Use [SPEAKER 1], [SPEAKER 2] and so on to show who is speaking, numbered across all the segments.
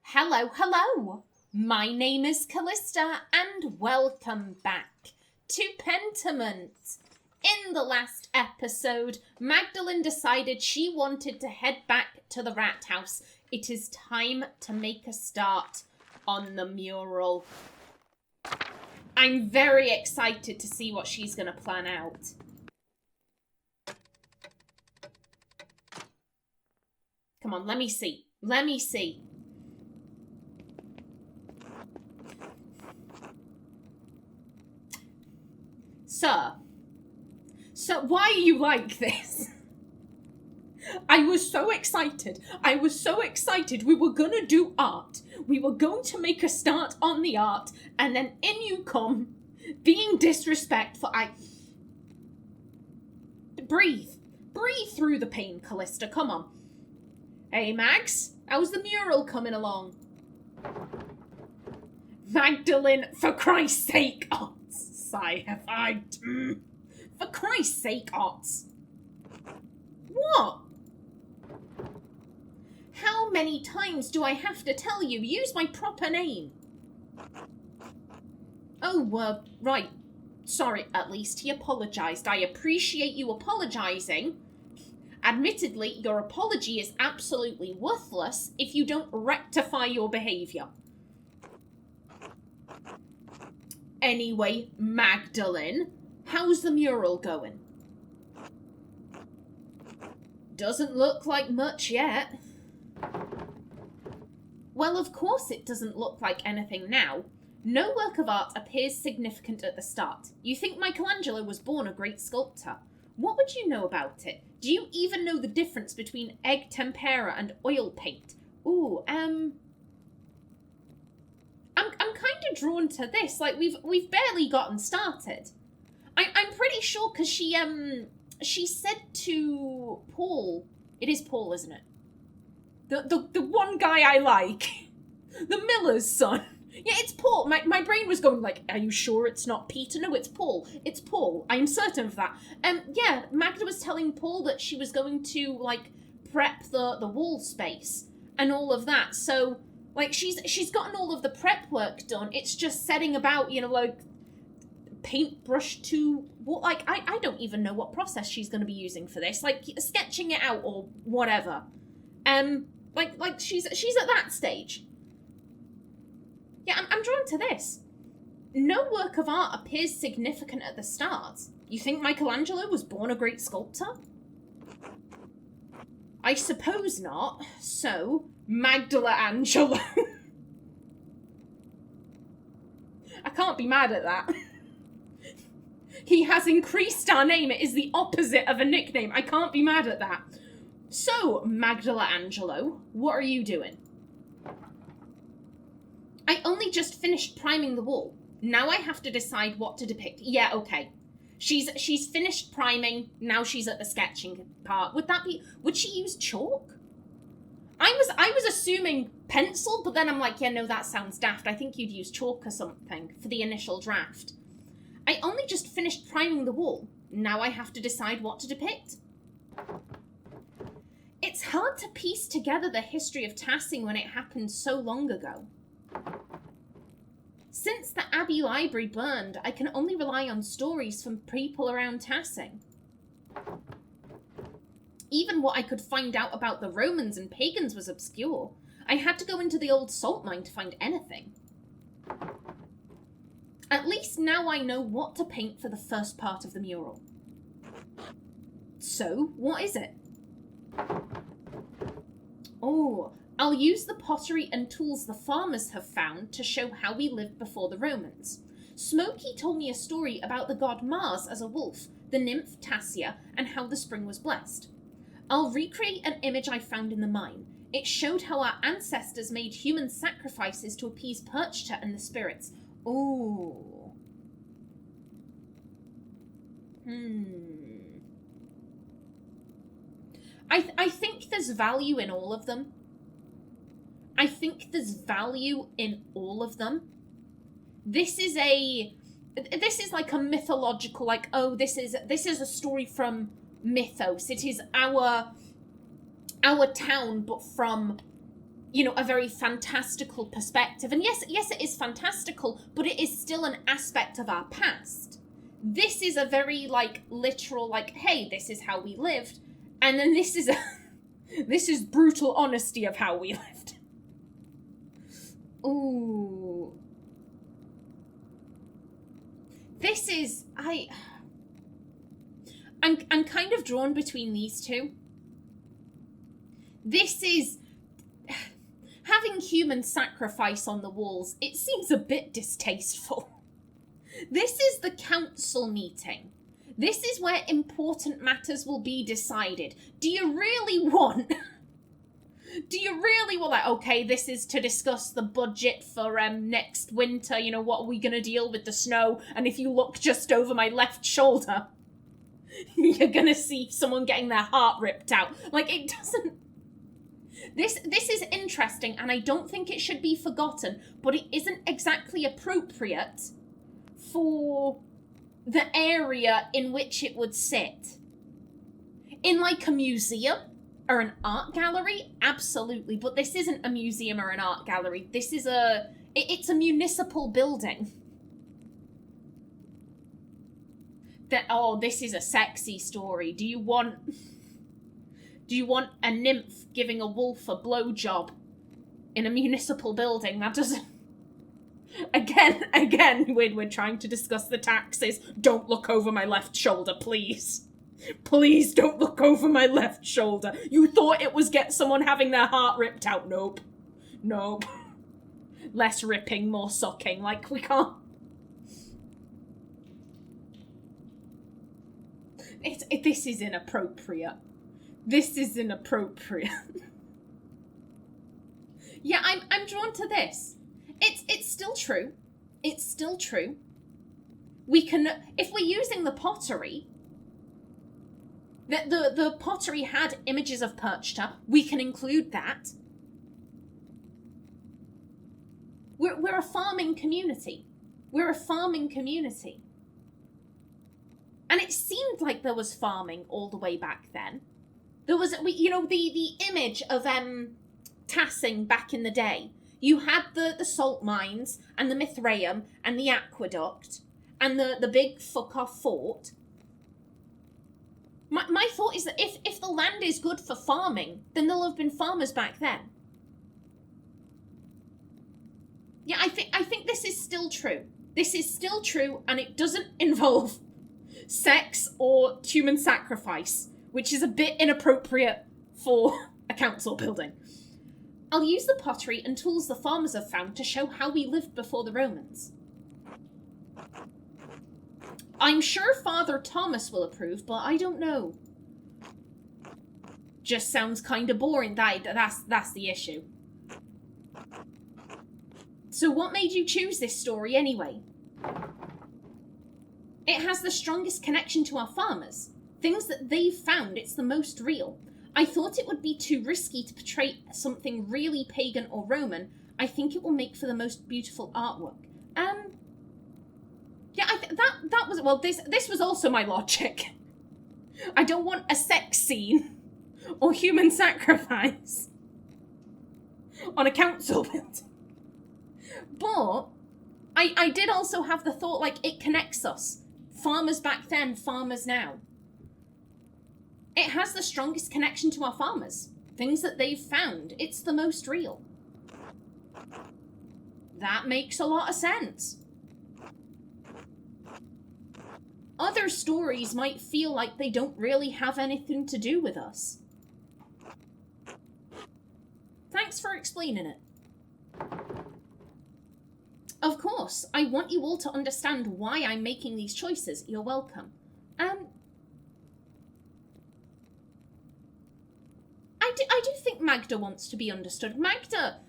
[SPEAKER 1] Hello, hello! My name is Callista and welcome back to Pentiment. In the last episode, Magdalene decided she wanted to head back to the rat house. It is time to make a start on the mural. I'm very excited to see what she's going to plan out. Come on, let me see. Let me see. Sir, why are you like this? I was so excited. We were going to do art. We were going to make a start on the art, and then in you come, being disrespectful. Breathe. Breathe through the pain, Callista. Come on. Hey, Max. How's the mural coming along? Magdalene, for Christ's sake. Oh, sigh have I. For Christ's sake, Ots. What? How many times do I have to tell you? Use my proper name. Oh, right. Sorry, at least he apologised. I appreciate you apologising. Admittedly, your apology is absolutely worthless if you don't rectify your behaviour. Anyway, Magdalene, how's the mural going? Doesn't look like much yet. Well, of course it doesn't look like anything now. No work of art appears significant at the start. You think Michelangelo was born a great sculptor. What would you know about it? Do you even know the difference between egg tempera and oil paint? Ooh, I'm kind of drawn to this. Like, we've barely gotten started. I'm pretty sure because she said to Paul, it is Paul, isn't it? The one guy I like, the miller's son. Yeah, it's Paul. My brain was going like, are you sure it's not Peter? No, it's Paul. It's Paul. I'm certain of that. Yeah, Magda was telling Paul that she was going to, like, prep the wall space and all of that. So, like, she's gotten all of the prep work done. It's just setting about, like, paintbrush to what, like, I don't even know what process she's going to be using for this. Like, sketching it out or whatever. Like she's at that stage. Yeah, I'm drawn to this. No work of art appears significant at the start. You think Michelangelo was born a great sculptor? I suppose not. So, Magdalene. I can't be mad at that. He has increased our name. It is the opposite of a nickname. I can't be mad at that. So, Magdalene, what are you doing? I only just finished priming the wall. Now I have to decide what to depict. Yeah, okay. She's finished priming. Now she's at the sketching part. Would she use chalk? I was assuming pencil, but then I'm like, yeah, no, that sounds daft. I think you'd use chalk or something for the initial draft. I only just finished priming the wall. Now I have to decide what to depict. It's hard to piece together the history of Tassing when it happened so long ago. Since the Abbey library burned, I can only rely on stories from people around Tassing. Even what I could find out about the Romans and pagans was obscure. I had to go into the old salt mine to find anything. At least now I know what to paint for the first part of the mural. So, what is it? Oh, I'll use the pottery and tools the farmers have found to show how we lived before the Romans. Smokey told me a story about the god Mars as a wolf, the nymph Tassia, and how the spring was blessed. I'll recreate an image I found in the mine. It showed how our ancestors made human sacrifices to appease Perchta and the spirits. Ooh. I think there's value in all of them. This is like a mythological, like, oh, this is a story from mythos. It is our town, but from you know, a very fantastical perspective. And yes, it is fantastical, but it is still an aspect of our past. This is a very, like, literal, like, hey, this is how we lived. And then this is this is brutal honesty of how we lived. Ooh. This is, I'm kind of drawn between these two. This is, having human sacrifice on the walls, it seems a bit distasteful. This is the council meeting. This is where important matters will be decided. Do you really want that? Okay, this is to discuss the budget for next winter. You know, what are we going to deal with the snow? And if you look just over my left shoulder, you're going to see someone getting their heart ripped out. Like, it doesn't... This is interesting, and I don't think it should be forgotten, but it isn't exactly appropriate for the area in which it would sit. In, like, a museum or an art gallery, absolutely, but this isn't a museum or an art gallery. This is it's a municipal building. This is a sexy story. Do you want a nymph giving a wolf a blowjob in a municipal building? That doesn't... Again, we're trying to discuss the taxes. Don't look over my left shoulder, please. Please don't look over my left shoulder. You thought it was get someone having their heart ripped out. Nope. Less ripping, more sucking. Like, we can't... This is inappropriate. This is inappropriate. Yeah, I'm drawn to this. It's still true. It's still true. We can, if we're using the pottery, that the pottery had images of Perchta, we can include that. We're a farming community. We're a farming community. And it seemed like there was farming all the way back then. There was, the image of Tassing back in the day. You had the salt mines and the Mithraeum and the aqueduct and the big fuck-off fort. My thought is that if the land is good for farming, then there'll have been farmers back then. Yeah, I think this is still true. This is still true, and it doesn't involve sex or human sacrifice, which is a bit inappropriate for a council building. I'll use the pottery and tools the farmers have found to show how we lived before the Romans. I'm sure Father Thomas will approve, but I don't know. Just sounds kind of boring. That's the issue. So what made you choose this story anyway? It has the strongest connection to our farmers. Things that they've found, it's the most real. I thought it would be too risky to portray something really pagan or Roman. I think it will make for the most beautiful artwork. Yeah, that was, well, this was also my logic. I don't want a sex scene or human sacrifice on a council building. But I did also have the thought, like, it connects us. Farmers back then, farmers now. It has the strongest connection to our farmers. Things that they've found. It's the most real. That makes a lot of sense. Other stories might feel like they don't really have anything to do with us. Thanks for explaining it. Of course, I want you all to understand why I'm making these choices. You're welcome. I do think Magda wants to be understood. Magda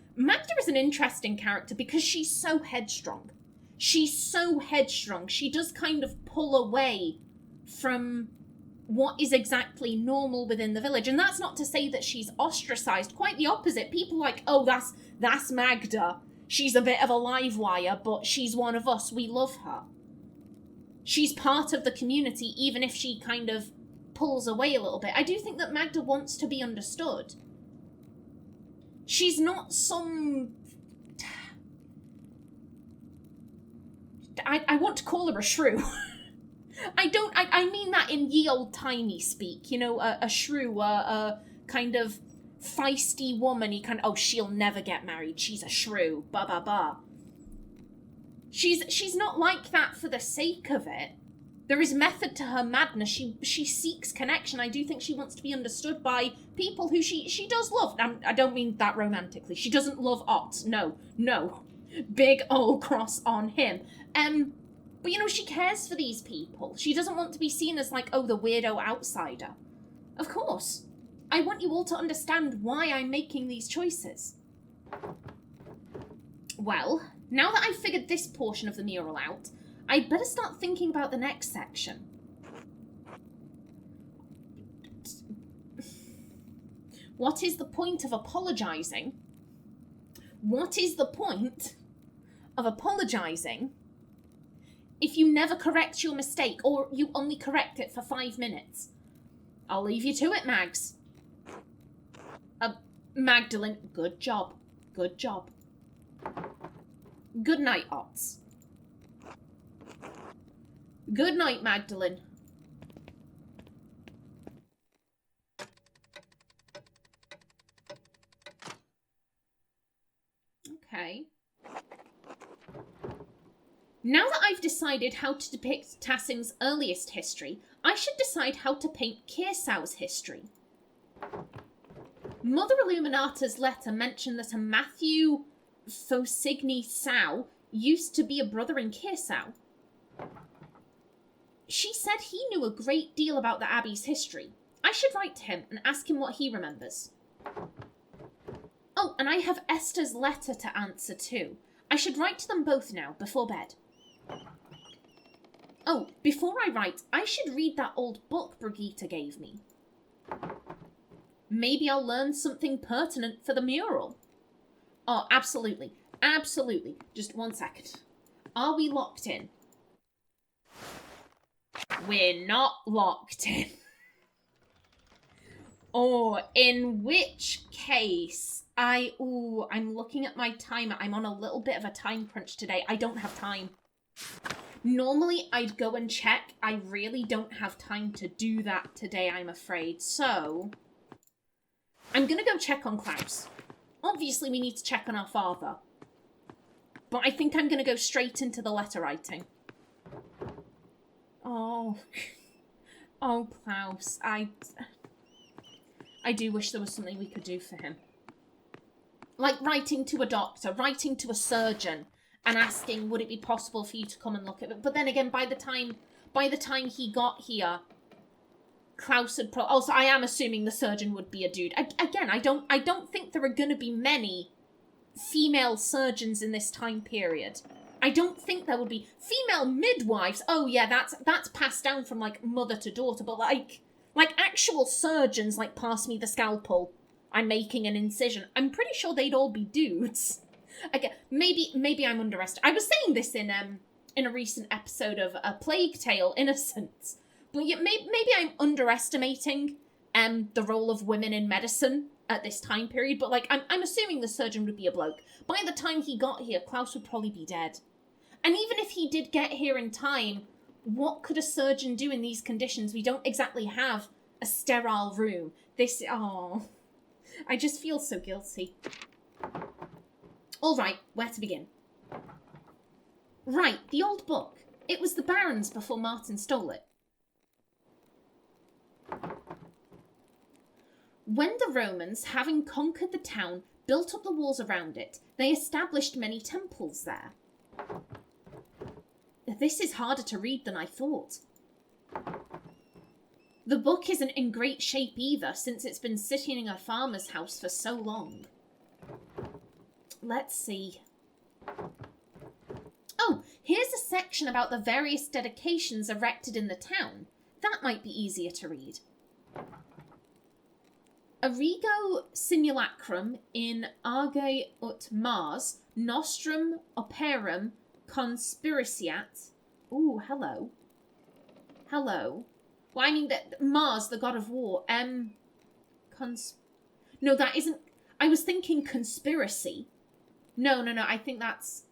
[SPEAKER 1] is an interesting character because she's so headstrong. She's so headstrong. She does kind of pull away from what is exactly normal within the village. And that's not to say that she's ostracized. Quite the opposite. People are like, oh, that's Magda. She's a bit of a live wire, but she's one of us. We love her. She's part of the community, even if she kind of pulls away a little bit. I do think that Magda wants to be understood. She's not some... I want to call her a shrew. I mean that in ye old timey speak, you know, a shrew, a kind of feisty woman, you kind of, oh, she'll never get married, she's a shrew, ba ba ba. She's not like that for the sake of it. There is method to her madness. She seeks connection. I do think she wants to be understood by people who she does love. I don't mean that romantically. She doesn't love Ott. No. Big old cross on him. But you know, she cares for these people. She doesn't want to be seen as like, oh, the weirdo outsider. Of course. I want you all to understand why I'm making these choices. Well, now that I've figured this portion of the mural out, I'd better start thinking about the next section. What is the point of apologising? What is the point of apologising if you never correct your mistake, or you only correct it for 5 minutes? I'll leave you to it, Mags. Magdalene, good job. Good job. Good night, Otts. Good night, Magdalene. Okay. Now that I've decided how to depict Tassing's earliest history, I should decide how to paint Kearsau's history. Mother Illuminata's letter mentioned that a Mathieu Faucigny Sau used to be a brother in Kearsau. She said he knew a great deal about the Abbey's history. I should write to him and ask him what he remembers. Oh, and I have Esther's letter to answer too. I should write to them both now, before bed. Oh, before I write, I should read that old book Brigitte gave me. Maybe I'll learn something pertinent for the mural. Oh, absolutely. Absolutely. Just 1 second. Are we locked in? We're not locked in. Oh, in which case, I'm looking at my timer. I'm on a little bit of a time crunch today. I don't have time. Normally, I'd go and check. I really don't have time to do that today, I'm afraid. So, I'm going to go check on Klaus. Obviously, we need to check on our father. But I think I'm going to go straight into the letter writing. Oh. Oh, Klaus. I do wish there was something we could do for him. Like writing to a doctor, writing to a surgeon, and asking, would it be possible for you to come and look at it? But then again, by the time he got here, Klaus had also, I am assuming the surgeon would be a dude. Again, I don't think there are going to be many female surgeons in this time period. I don't think there would be female midwives. Oh yeah, that's passed down from like mother to daughter, but like actual surgeons, like pass me the scalpel, I'm making an incision. I'm pretty sure they'd all be dudes. Again, maybe I'm underestimating. I was saying this in a recent episode of A Plague Tale: Innocence. But yeah, maybe I'm underestimating the role of women in medicine at this time period, but like I'm assuming the surgeon would be a bloke. By the time he got here, Klaus would probably be dead. And even if he did get here in time, what could a surgeon do in these conditions? We don't exactly have a sterile room. I just feel so guilty. All right, where to begin? Right, the old book. It was the Baron's before Martin stole it. When the Romans, having conquered the town, built up the walls around it, they established many temples there. This is harder to read than I thought. The book isn't in great shape either, since it's been sitting in a farmer's house for so long. Let's see. Oh, here's a section about the various dedications erected in the town. That might be easier to read. Arrigo simulacrum in Arge ut Mars, nostrum operum conspiraciat. Ooh, hello. Hello. Well, I mean, that Mars, the god of war. No, that isn't... I was thinking conspiracy. No, I think that's...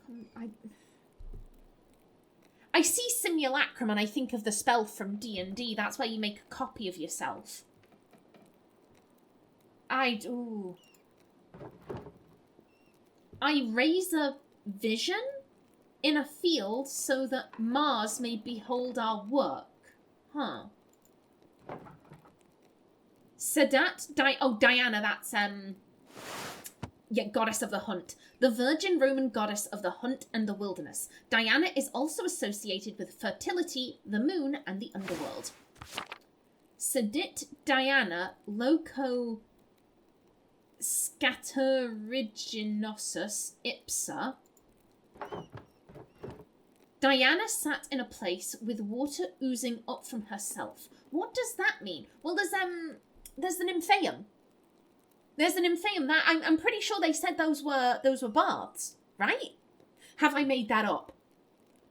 [SPEAKER 1] I see simulacrum and I think of the spell from D&D. That's where you make a copy of yourself. Ooh. I raise a vision in a field so that Mars may behold our work. Huh. Diana, that's, yeah, goddess of the hunt. The virgin Roman goddess of the hunt and the wilderness. Diana is also associated with fertility, the moon, and the underworld. Sedit Diana loco scaturiginosus ipsa. Diana sat in a place with water oozing up from herself. What does that mean? Well, there's the nymphaeum. There's an nymphaeum. That I'm pretty sure they said those were baths, right? Have I made that up?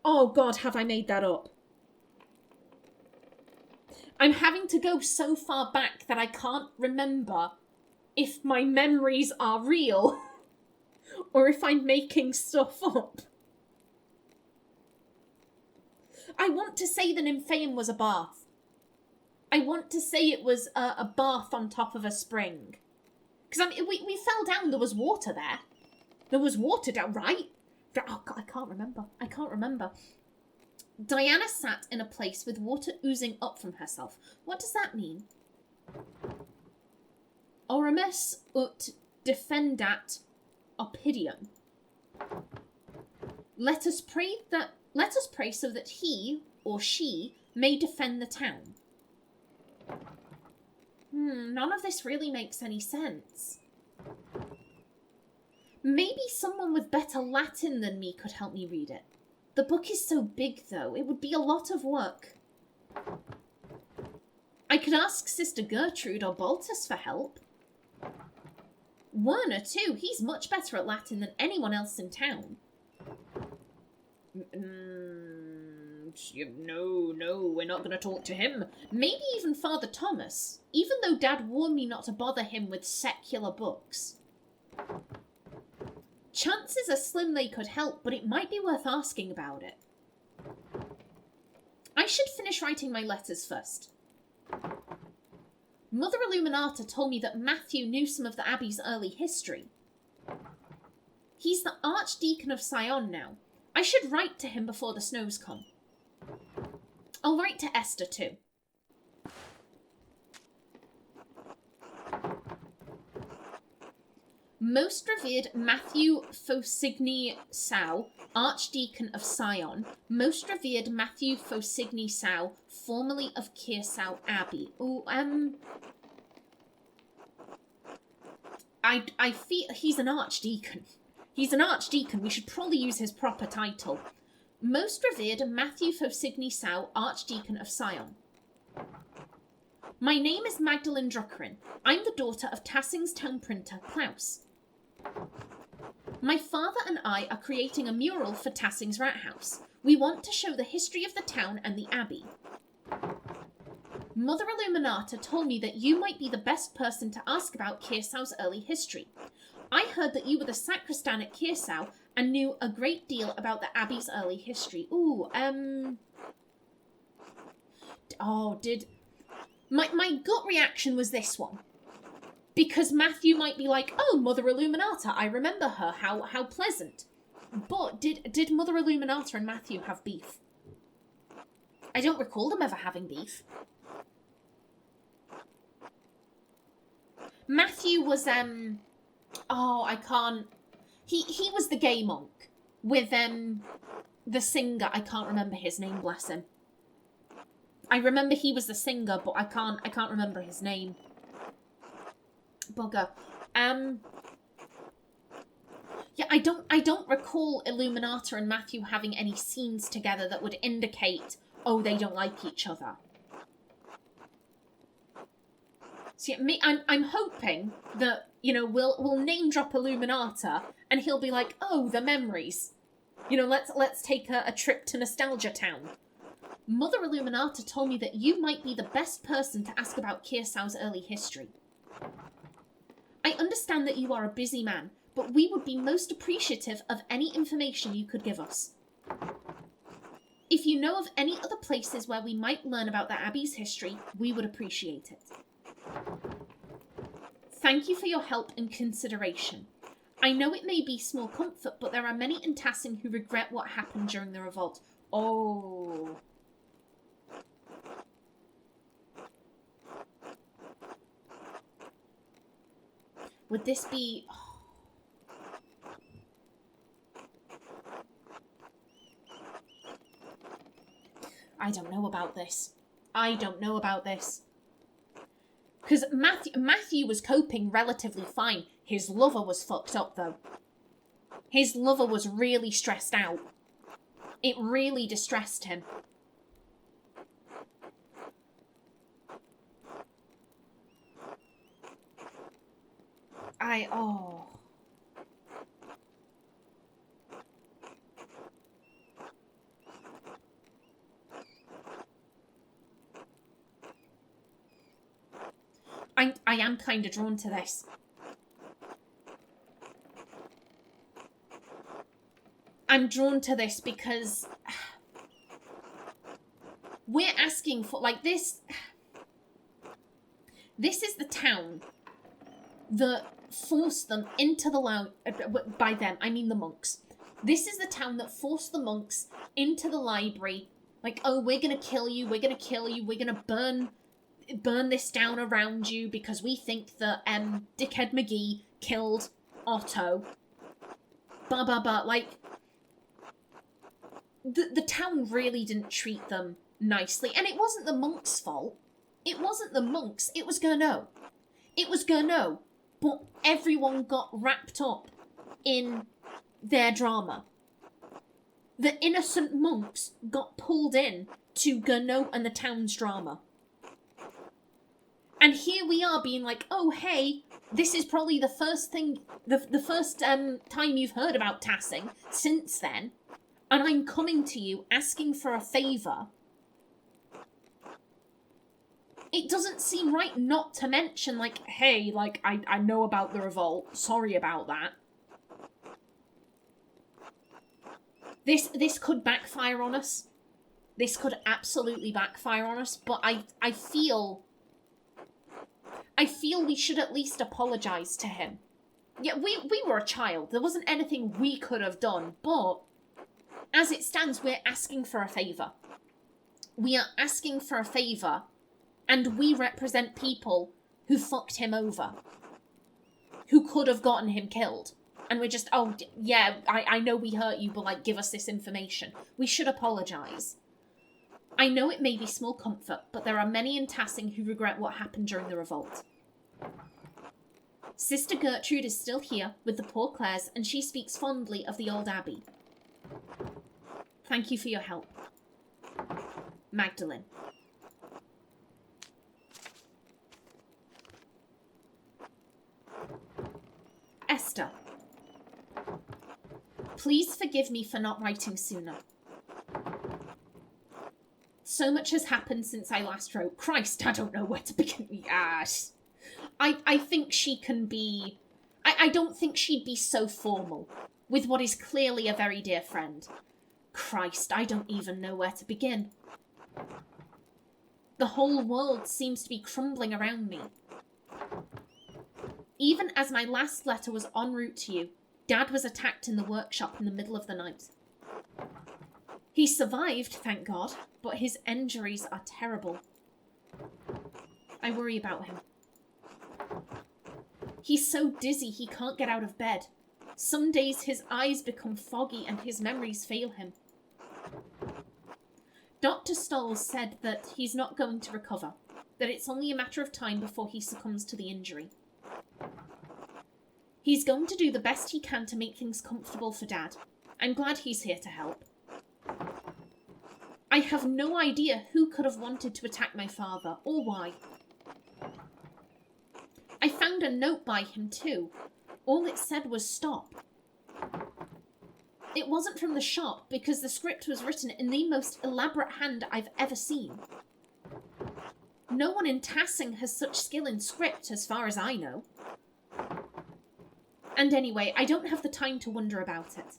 [SPEAKER 1] Oh God, have I made that up? I'm having to go so far back that I can't remember if my memories are real or if I'm making stuff up. I want to say the nymphaeum was a bath. I want to say it was a bath on top of a spring. Because, I mean, we fell down, there was water there. There was water down, right? Oh, God, I can't remember. Diana sat in a place with water oozing up from herself. What does that mean? Oramus ut defendat opidium. Let us pray so that he or she may defend the town. None of this really makes any sense. Maybe someone with better Latin than me could help me read it. The book is so big, though. It would be a lot of work. I could ask Sister Gertrude or Baltus for help. Werner, too. He's much better at Latin than anyone else in town. No, we're not going to talk to him. Maybe even Father Thomas, even though Dad warned me not to bother him with secular books. Chances are slim they could help, but it might be worth asking about it. I should finish writing my letters first. Mother Illuminata told me that Mathieu knew some of the Abbey's early history. He's the Archdeacon of Sion now. I should write to him before the snows come. I'll write to Esther too. Most revered Mathieu Faucigny Sau, Archdeacon of Sion. Most revered Mathieu Faucigny Sau, formerly of Kearsau Abbey. Oh, I feel he's an archdeacon. He's an archdeacon. We should probably use his proper title. Most revered Mathieu Faucigny Sau, Archdeacon of Sion. My name is Magdalene Druckerin. I'm the daughter of Tassing's town printer, Klaus. My father and I are creating a mural for Tassing's rat house. We want to show the history of the town and the abbey. Mother Illuminata told me that you might be the best person to ask about Kearsau's early history. I heard that you were the sacristan at Kearsau and knew a great deal about the abbey's early history. My gut reaction was this one. Because Mathieu might be like, oh, Mother Illuminata, I remember her, how pleasant. But did Mother Illuminata and Mathieu have beef? I don't recall them ever having beef. Mathieu was, I can't... He was the gay monk with, the singer. I can't remember his name, bless him. I remember he was the singer, but I can't remember his name. Bugger. Yeah, I don't recall Illuminata and Mathieu having any scenes together that would indicate, oh, they don't like each other. So yeah, I'm hoping that, we'll name drop Illuminata and he'll be like, oh, the memories. Let's take a trip to Nostalgia Town. Mother Illuminata told me that you might be the best person to ask about Kearsau's early history. I understand understand that you are a busy man, but we would be most appreciative of any information you could give us. If you know of any other places where we might learn about the Abbey's history, we would appreciate it. Thank you for your help and consideration. I know it may be small comfort, but there are many in Tassing who regret what happened during the revolt. Oh. Would this be... I don't know about this. I don't know about this. Because Matthew was coping relatively fine. His lover was fucked up, though. His lover was really stressed out. It really distressed him. Oh. I am kind of drawn to this. I'm drawn to this because we're asking for, like, this. This is the town that forced them into the by them, I mean the monks. This is the town that forced the monks into the library. Like, oh, we're gonna kill you, we're gonna kill you, we're gonna burn this down around you because we think that Dickhead McGee killed Otto. Like, the town really didn't treat them nicely, and it wasn't the monks' fault. It wasn't the monks, it was Gurno. It was Gurno, but everyone got wrapped up in their drama. The innocent monks got pulled in to Gurno and the town's drama. And here we are being like, oh, hey, this is probably the first thing, the first time you've heard about Tassing since then. And I'm coming to you asking for a favour. It doesn't seem right not to mention, like, hey, like, I know about the revolt. Sorry about that. This could backfire on us. This could absolutely backfire on us. But I feel we should at least apologise to him. Yeah, we were a child. There wasn't anything we could have done. But as it stands, we're asking for a favour. We are asking for a favour. And we represent people who fucked him over. Who could have gotten him killed. And we're just, oh, yeah, I know we hurt you, but, like, give us this information. We should apologise. I know it may be small comfort, but there are many in Tassing who regret what happened during the revolt. Sister Gertrude is still here with the poor Clares, and she speaks fondly of the old abbey. Thank you for your help. Magdalene. Esther. Please forgive me for not writing sooner. So much has happened since I last wrote. Christ, I don't know where to begin. I think she can be... I don't think she'd be so formal with what is clearly a very dear friend. Christ, I don't even know where to begin. The whole world seems to be crumbling around me. Even as my last letter was en route to you, Dad was attacked in the workshop in the middle of the night. He survived, thank God, but his injuries are terrible. I worry about him. He's so dizzy he can't get out of bed. Some days his eyes become foggy and his memories fail him. Dr. Stoll said that he's not going to recover, that it's only a matter of time before he succumbs to the injury. He's going to do the best he can to make things comfortable for Dad. I'm glad he's here to help. I have no idea who could have wanted to attack my father, or why. I found a note by him too. All it said was stop. It wasn't from the shop, because the script was written in the most elaborate hand I've ever seen. No one in Tassing has such skill in script, as far as I know. And anyway, I don't have the time to wonder about it.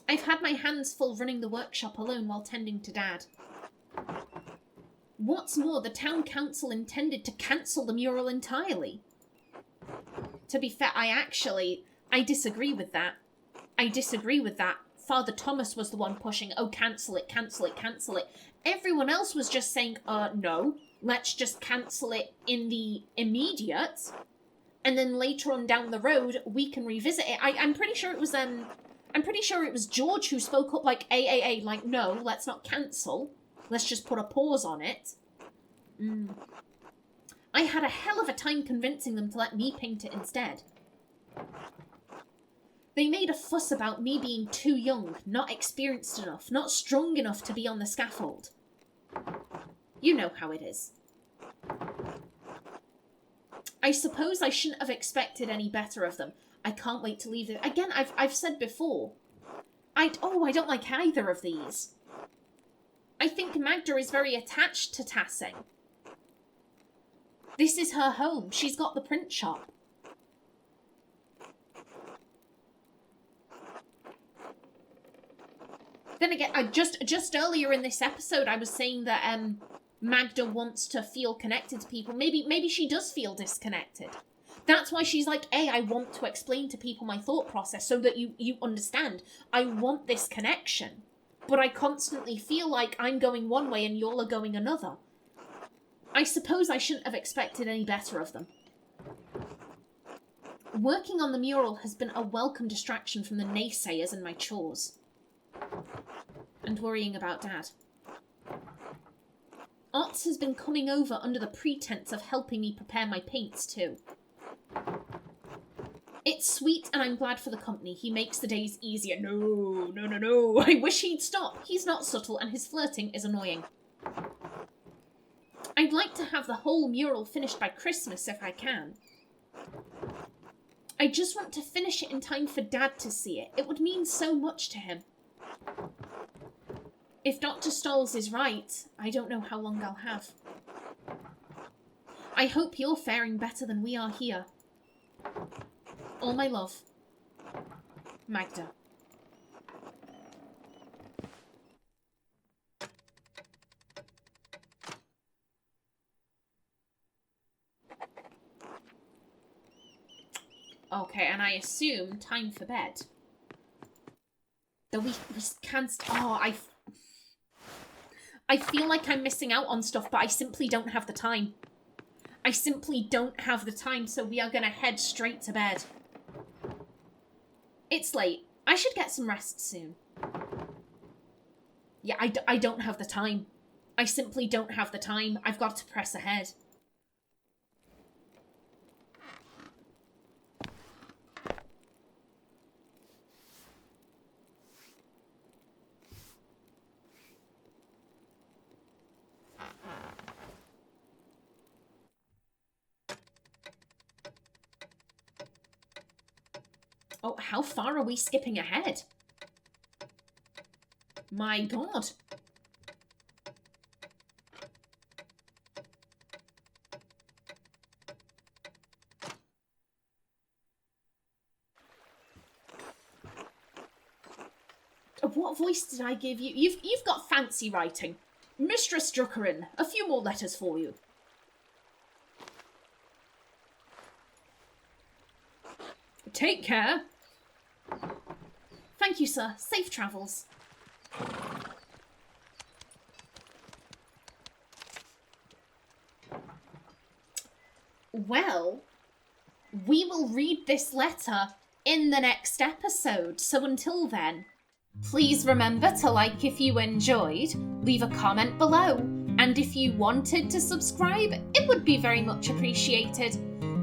[SPEAKER 1] I've had my hands full running the workshop alone while tending to Dad. What's more, the town council intended to cancel the mural entirely. To be fair, I disagree with that. Father Thomas was the one pushing, oh, cancel it, cancel it, cancel it. Everyone else was just saying, no, let's just cancel it in the immediate, and then later on down the road, we can revisit it. I'm pretty sure it was George who spoke up like, like, no, let's not cancel. Let's just put a pause on it. I had a hell of a time convincing them to let me paint it instead. They made a fuss about me being too young, not experienced enough, not strong enough to be on the scaffold. You know how it is. I suppose I shouldn't have expected any better of them. I can't wait to leave it. Again, I've said before. I don't like either of these. I think Magda is very attached to Tassing. This is her home. She's got the print shop. Then again, just earlier in this episode, I was saying that Magda wants to feel connected to people. Maybe she does feel disconnected. That's why she's like, hey, I want to explain to people my thought process so that you understand. I want this connection. But I constantly feel like I'm going one way and y'all are going another. I suppose I shouldn't have expected any better of them. Working on the mural has been a welcome distraction from the naysayers and my chores. And worrying about Dad. Otts has been coming over under the pretense of helping me prepare my paints too. It's sweet and I'm glad for the company. He makes the days easier. No. I wish he'd stop. He's not subtle and his flirting is annoying. I'd like to have the whole mural finished by Christmas if I can. I just want to finish it in time for Dad to see it. It would mean so much to him. If Dr. Stolz is right, I don't know how long I'll have. I hope you're faring better than we are here. All my love. Magda. Okay, and I assume time for bed. Though we can't... Oh, I feel like I'm missing out on stuff, but I simply don't have the time. I simply don't have the time, so we are going to head straight to bed. It's late. I should get some rest soon. Yeah, I don't have the time. I simply don't have the time. I've got to press ahead. Oh, how far are we skipping ahead? My God. What voice did I give you? You've got fancy writing. Mistress Druckerin, a few more letters for you. Take care. Thank you, sir. Safe travels. Well, we will read this letter in the next episode. So until then, please remember to like if you enjoyed, leave a comment below, and if you wanted to subscribe, it would be very much appreciated.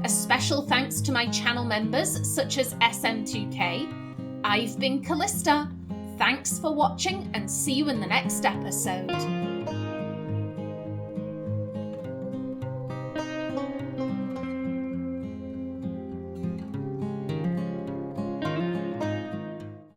[SPEAKER 1] A special thanks to my channel members such as SM2K. I've been Kallista. Thanks for watching and see you in the next episode.